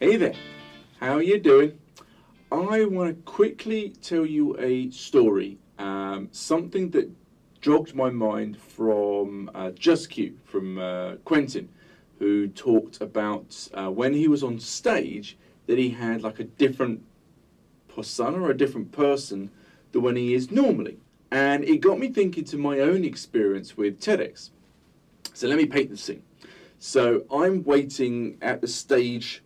Hey there, how are you doing? I want to quickly tell you a story, something that jogged my mind from Just Q, from Quentin, who talked about when he was on stage that he had like a different persona or a different person than when he is normally. And it got me thinking to my own experience with TEDx. So let me paint the scene. So I'm waiting at the stage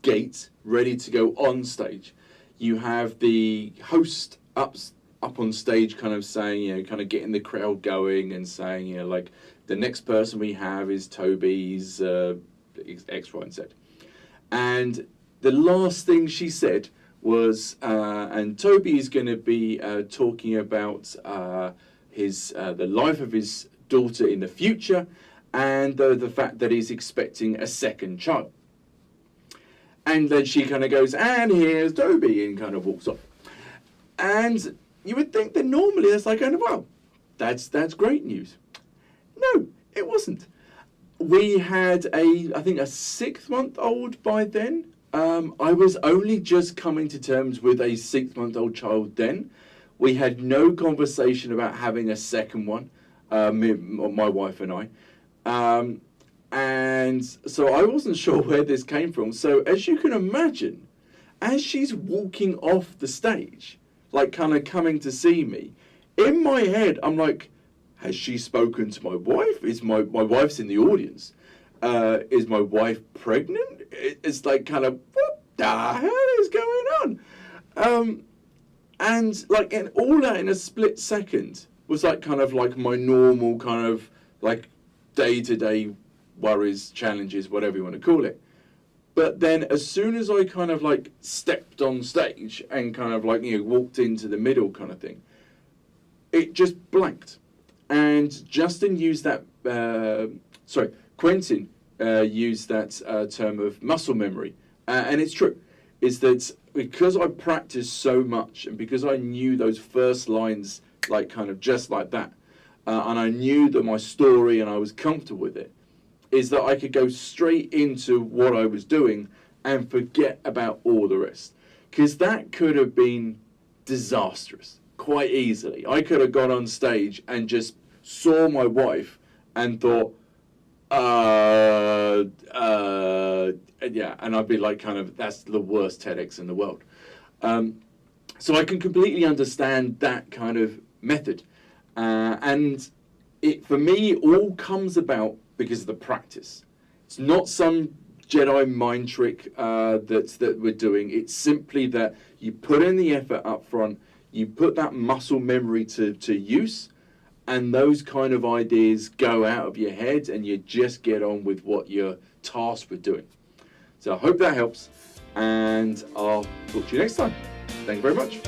gate, ready to go on stage. You have the host up on stage, kind of saying, kind of getting the crowd going and saying, like the next person we have is Toby's X, Y, and Z. And the last thing she said was, and Toby is going to be talking about the life of his daughter in the future, and the fact that he's expecting a second child. And then she kind of goes, and here's Toby, and kind of walks off. And you would think that normally it's like, well, that's great news. No, it wasn't. We had I think a 6-month-old by then. I was only just coming to terms with a 6-month-old child then. We had no conversation about having a second one, my wife and I. And so I wasn't sure where this came from. So as you can imagine, as she's walking off the stage, like kind of coming to see me, in my head, I'm like, has she spoken to my wife? Is my wife's in the audience? Is my wife pregnant? It's like kind of, what the hell is going on? And like all that in a split second was like kind of like my normal kind of like day-to-day worries, challenges, whatever you want to call it. But then as soon as I kind of like stepped on stage and kind of like, walked into the middle kind of thing, it just blanked. And Justin used that, Quentin used that term of muscle memory. And it's true, is that because I practiced so much and because I knew those first lines like kind of just like that, and I knew that my story and I was comfortable with it, is that I could go straight into what I was doing and forget about all the rest. Because that could have been disastrous, quite easily. I could have got on stage and just saw my wife and thought, yeah, and I'd be like kind of, that's the worst TEDx in the world. So I can completely understand that kind of method. And it, for me, all comes about because of the practice. It's not some Jedi mind trick that we're doing. It's simply that you put in the effort up front, you put that muscle memory to use, and those kind of ideas go out of your head and you just get on with what you're tasked with doing. So I hope that helps, and I'll talk to you next time. Thank you very much.